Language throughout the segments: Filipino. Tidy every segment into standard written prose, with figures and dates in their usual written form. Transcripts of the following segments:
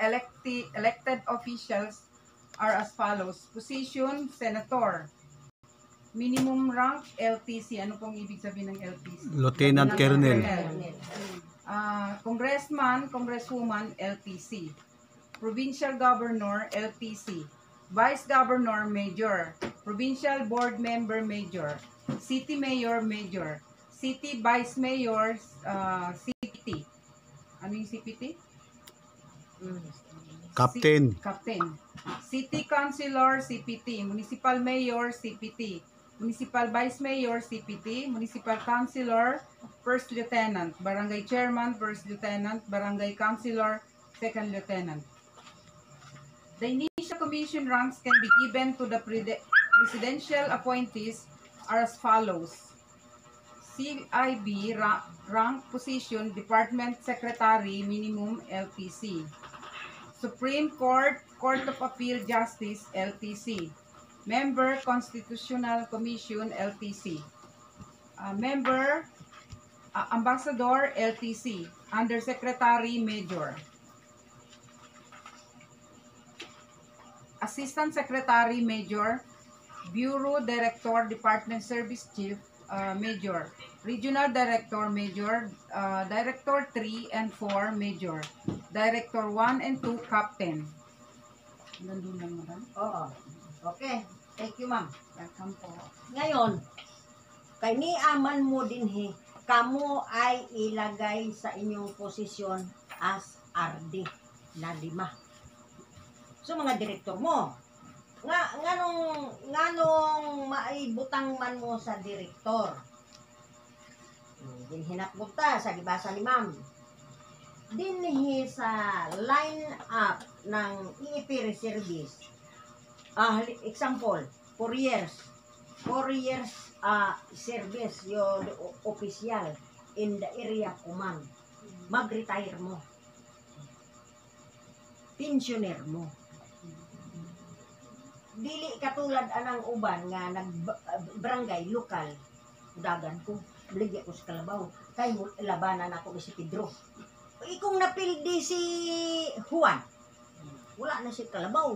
elected officials are as follows. Position, Senator. Minimum rank, LTC. Ano pong ibig sabihin ng LTC? Lieutenant Colonel. Congressman, Congresswoman, LTC. Provincial Governor, LTC. Vice Governor, Major. Provincial Board Member, Major. City Mayor, Major. City Vice Mayor, CPT. Ano yung CPT? Captain. Captain. City Councilor, CPT. Municipal Mayor, CPT. Municipal Vice Mayor, CPT. Municipal Councilor, First Lieutenant. Barangay Chairman, First Lieutenant. Barangay Councilor, Second Lieutenant. The initial commission ranks can be given to the presidential appointees are as follows. CIB, rank, position, Department Secretary, minimum, LTC. Supreme Court, Court of Appeal Justice, LTC. Member, Constitutional Commission, LTC. Member, Ambassador, LTC. Undersecretary, Major. Assistant Secretary, Major. Bureau Director, Department Service Chief, Major. Regional Director, Major. Director 3 and 4, Major. Director 1 and 2, Captain. Nandun lang, madam? Oo. Okay. Thank you, ma'am. Welcome po. Ngayon, kay niaman mo din kamo ay ilagay sa inyong posisyon as RD na 5. So, mga direktor mo, nganong maibutang man mo sa direktor? Din hinatbuta sa gibasa ni ma'am. Dinhi sa line up ng EEP reservice. Example, 4 years. 4 years service yung official in the area command. Mag-retire mo. Pensioner mo. Dili katulad anang uban nga nag-barangay lokal. Dagan ko, bligya ko sa kalabaw. Kay labanan ako ni si Pedro. Ikong napildi si Juan. Wala na si kalabaw.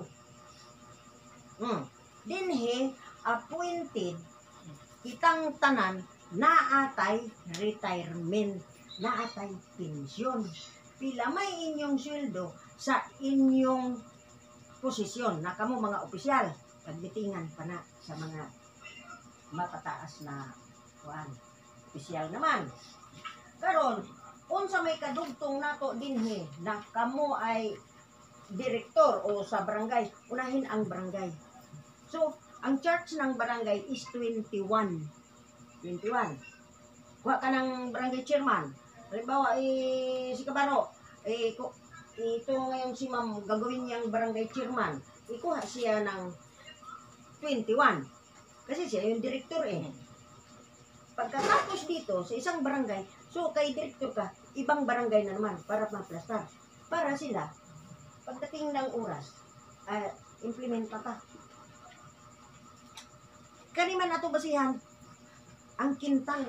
Dinhi, appointed, kitang tanan, naatay retirement, naatay pensyon. Pila may inyong sweldo sa inyong posisyon na kamo mga opisyal. Pagbitingan pa na sa mga matataas na opisyal naman. Karon, unsa may kadugtong nato dinhi na kamo ay direktor o sa barangay, unahin ang barangay. So, ang charge ng barangay is 21. 21. Kuha ka ng barangay chairman. Halimbawa, si Kabaro, ito ngayon si ma'am, gagawin niyang barangay chairman. Ikuha siya ng 21. Kasi siya yung direktor Pagkatapos dito, sa isang barangay, so kay direktor ka, ibang barangay na naman para maplastar. Para sila, pagdating ng oras, implement pa ka. Kaniman ato basihan, ang kintal.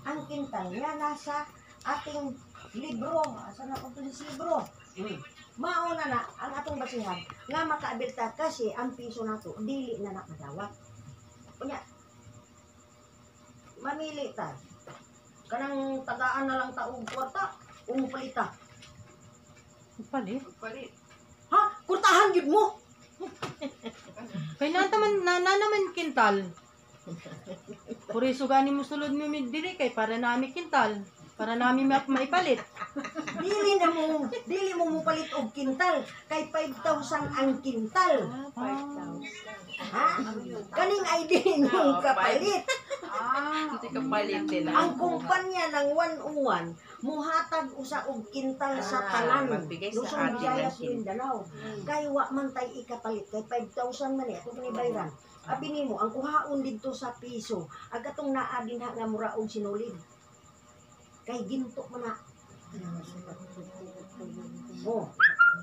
Ang kintal nga nasa ating libro. Asan na ito si libro? Mauna na ang atong basihan nga makaabilta kasi ang piso nato dili na nakadawat. Kunya, mamili ta. Kanang tagaan na lang taog kwarta, umupalita. Upalit? Ha? Kurtahan yun mo? Kaya naman kintal. Puriso gani mo sulod mo diri kay para nami kintal. Para nami maipalit. Dili mo palit og kintal. Kay 5,000 ang kintal. 5,000. Ha? Kaning ay din yung kapalit. Hindi kapalit nila. Ang kumpanya ng 101, muhatag usa og kintal sa tanan. Luzon, Visayas, Mindanao. Kay wa man tay ikapalit. Kay 5,000 man ito panibayran. Abi nimo ang kuhaon didto sa piso. Agatong naa din nga mura og sinulid. Kay ginto mo na.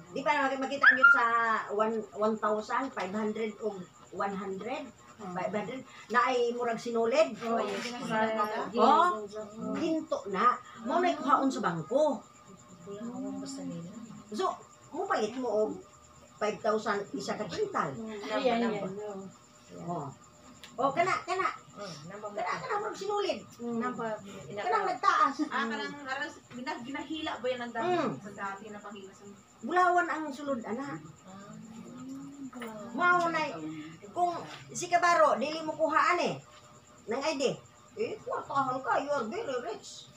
Di ba makita nyo sa 1,500 o 100? 500 na ay murag sinulid. Ginto na. Mo na kuhaon sa bangko. So, mupalit mo og 5,000 isa ka kintal. Ayan, yan. Oh. Oh, kana mag sinulid. Kanang nagtaas. Ginahila ba yan ang sa dati na panghila sa Bulawan ang sulod ana. Mao na kung si Kabaro dili mo kuhaan ng ID. Kwartahan ka, you are very rich.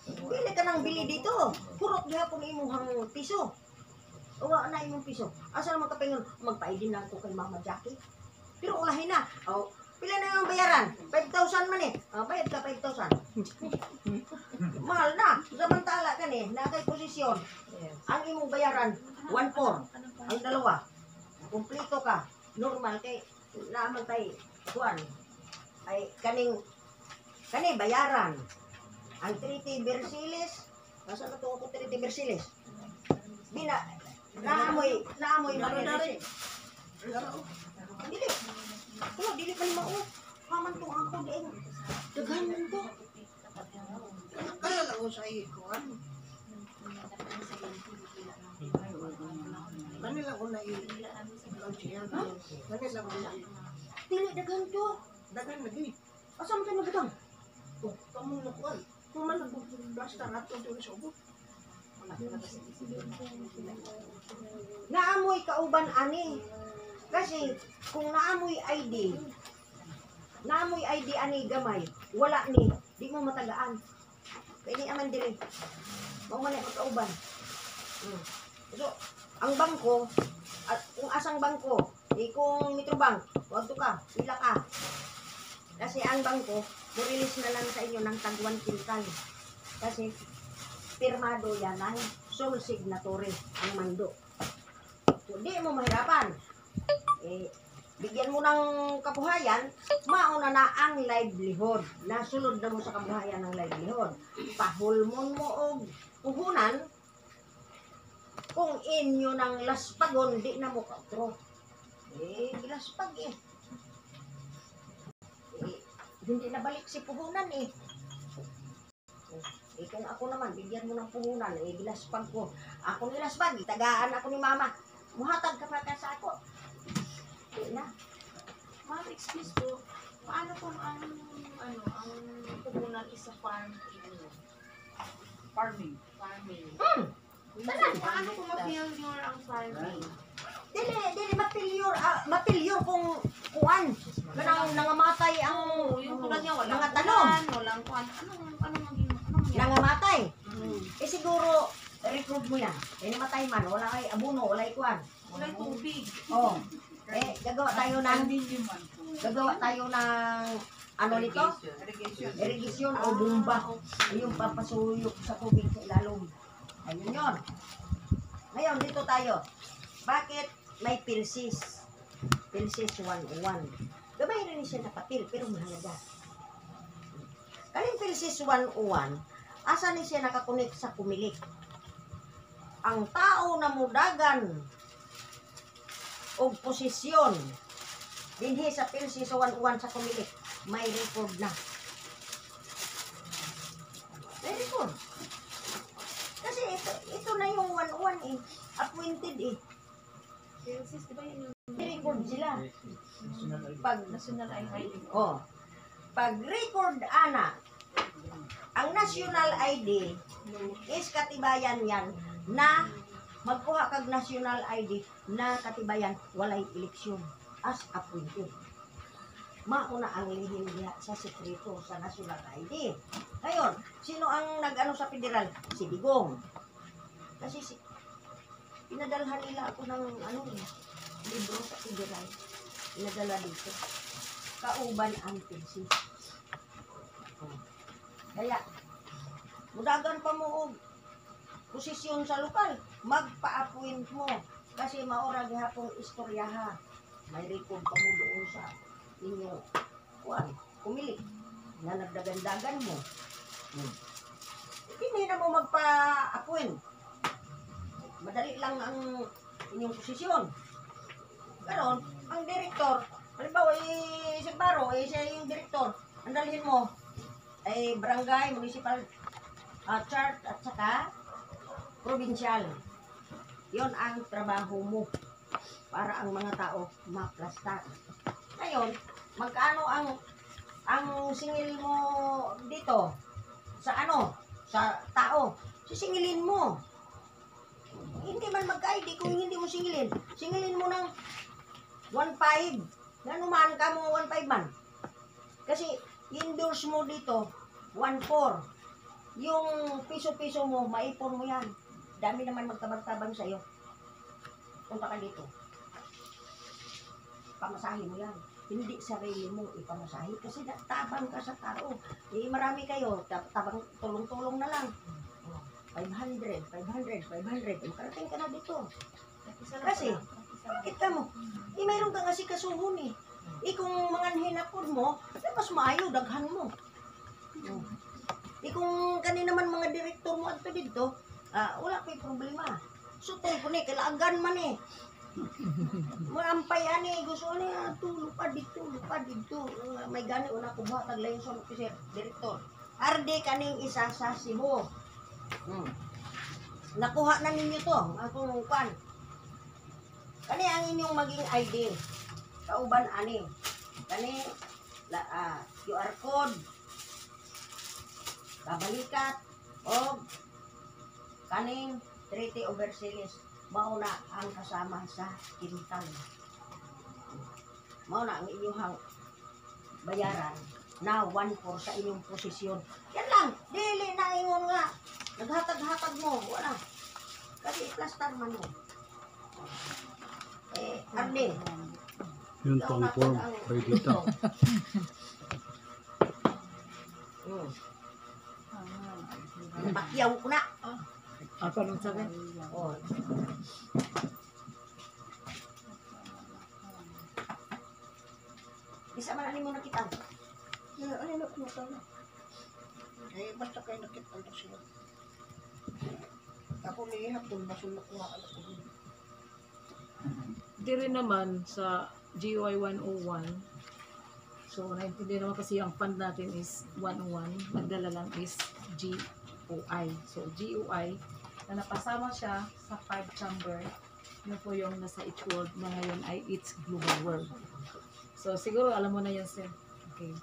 Bili ka ng bili dito. Purot gihapon imong piso. Uwa na imong piso. Asa naman kapingon magpa-ID lang ko kay Mama Jackie. Pero ulahin na. Oh, pila na yung bayaran? 5,000 man bayad ka 5,000. Mahal na. Samantala ka na kay posisyon. Ang imong bayaran 1,400. Ang dalawa. Kumpleto ka. Normal kay naman tay kuan. Ay kani bayaran. Ang 30 Bersiles. Nasa na to ako 30 Bersiles. Naamoy Maria. Dili. Kuno dili pa ni mao. Haman tong ako diin. Daghan man to. Kaya lang ko sa ikuan. Kanila ko na i-launcher. Kanila ko na Dili daghan to. dagan lagi. Asa man ka nagatang? Oh, kamu na kuan. Kung man nag-blasta na ito sa ubot. Naamoy kauban ani. Kasi kung naamoy ID ani gamay, wala ni, di mo matagaan. Kaya aman diri. Mao man ay kauban. So, ang bangko at kung asang bangko, kung Metrobank, wag to ka, pila ka. Kasi ang bangko, mo-release na lang sa inyo ng tag 1 quintal. Kasi pirmado yan ay sole signatory ang mando. So, di mo mahirapan. Bigyan mo ng kabuhayan, mauna na ang livelihood. Nasunod na mo sa kabuhayan ng livelihood. Pahulmon mo og puhunan, kung inyo ng laspagon, di na mo katro. Gilaspag hindi na balik si puhunan kung ako naman, bigyan mo ng puhunan, gilaspag ko. Ako nilaspag, itagaan ako ni mama. Muhatag ka pa sa ako. Di na. Ma'am, excuse po, paano kung ang puhunan is sa farm Farming. farming? Tanan. Paano kung ma-failure ang farming? Dili mapilyur kung kuan. Kanang nangamatay ang Yung tulad niya, walang mga tanong. ulan, walang kuan. Anong mangyayari? Nangamatay. Siguro record mo yan. Namatay man, wala kay abuno, wala kay kuan. Walang tubig. Oh. Gagawa tayo ng ano nito? Irrigation. Irrigation o bomba. Yung papasuyok sa tubig sa ilalong. Ayun yun. Ngayon, dito tayo. Bakit may Pilsis? Pilsis 101. Gamay rin siya na papel, pero mahalaga. Kaling Pilsis 101, asa ni siya nakakunik sa kumilik? Ang tao na mudagan o posisyon dinhi sa Pilsis 101 sa kumilik, may record na. May record. Kasi ito na yung 101 appointed Sis, di ba yun yung May record sila. Pag national ID? pag record ana, ang national ID is katibayan yan na magkuha kag national ID na katibayan walay eleksyon as appointed. Mauna ang lihim diha sa sekreto sa national ID. Ngayon, sino ang nag-ano sa federal? Si Digong. Kasi pinadalhan nila ako ng libro sa federal. Pinadala dito. Kauban ang Pilsis. Kaya, mudagan pa mo og posisyon sa lokal, magpa-appoint mo. Kasi maora gihapong istoryaha. May record pa mo doon sa inyo. Kumili. Na nagdagandagan mo. Hindi na mo magpa-appoint. Madali lang ang inyong posisyon. Ganon, ang direktor, halimbawa, si Baro, siya yung direktor. Ang dalhin mo, ay barangay, municipal chart, at saka provincial. Yon ang trabaho mo para ang mga tao maplastar. Ngayon, magkano ang singil mo dito sa sa tao? Sisingilin mo. Hindi man magka-ID kung hindi mo singilin. Singilin mo ng 1.5. Gano'n man ka mo 1.5 man. Kasi endorse mo dito 1.4. Yung piso-piso mo, maipon mo yan. Dami naman magtabang-tabang sa'yo. Punta ka dito. Pamasahe mo yan. Hindi sarili mo ipamasahe kasi tabang ka sa tao. Marami kayo, tabang tulong-tulong na lang. 500. Makarating ka na dito. Kasi, bakit ka mo? Mayroon kang asikasuhon eh. Kung mga hinapod mo, mas maayo, daghan mo. Kung kanina man mga direktor mo at dito, wala pa problema. Sutol ko ni, kailangan man eh. Maampay ani, gusto niya, lupad dito. May gani, una ko buhat, taglayon sa officer, direktor. Arde kaning isa sa Cebu. Nakuha na ninyo to, akong kan. Kani ang inyong maging ID. Kauban ani. Kani QR code. Kabalikat o kaning Treaty of Versailles. Mauna ang kasama sa kintal. Mauna ang inyong bayaran na 1/4 sa inyong posisyon. Yan lang. Dili na ingon nga. Naghatag-hatag mo. Wala. Kasi plastar man mo. Arne. Yun pang form. Kay dito. Pakyaw ko na. Ako nung sabi. Oh. Isa man ani mo nakita. Ay, nakita na. Basta kayo nakita na siya. Ako may hapon, masunod ko ako. Di rin naman sa GUI 101. So, naintindihan naman kasi ang fund natin is 101. Nagdala lang is GUI. So, GUI, na napasama siya sa 5 chamber, yun po yung nasa each world na ngayon ay each global world. So, siguro alam mo na yan, sir. Okay.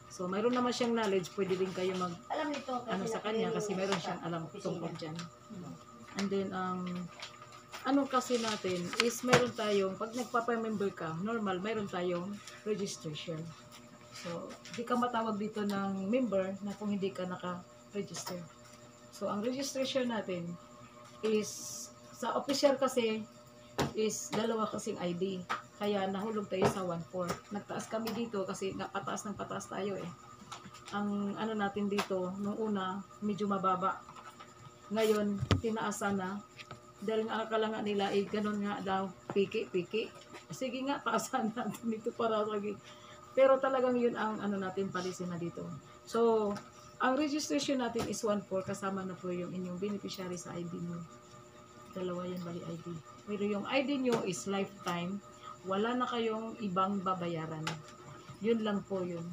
So, mayroon naman siyang knowledge. Pwede din kayo Alam nito sa kanya kasi mayroon siyang alam tungkol dyan. And then, ano kasi natin is mayroon tayong, pag nagpapa-member ka, normal, mayroon tayong registration. So, di ka matawag dito ng member na kung hindi ka naka-register. So, ang registration natin is, sa official kasi, is dalawa kasing ID. Kaya nahulog tayo sa 1/4. Nagtaas kami dito kasi pataas ng pataas tayo eh. Ang ano natin dito, nung una, medyo mababa. Ngayon, tinaasan na. Dahil nga akala nga nila, ganun nga daw, piki. Sige nga, taasan natin dito para lagi. Pero talagang yun ang ano natin, policy na dito. So, ang registration natin is 1/4, kasama na po yung inyong beneficiary sa ID nyo. Dalawa yan, bali ID. Pero yung ID nyo is lifetime. Wala na kayong ibang babayaran. Yun lang po yun.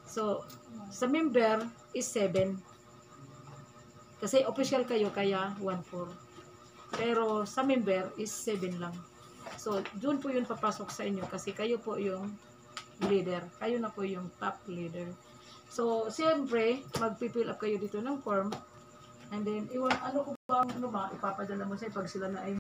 So, sa member is 7. Kasi official kayo, kaya 1/4. Pero sa member is 7 lang. So, doon po yun papasok sa inyo kasi kayo po yung leader. Kayo na po yung top leader. So, siyempre, mag-fill up kayo dito ng form. And then, ano ko ba, ipapadala mo sa'yo pag sila na ay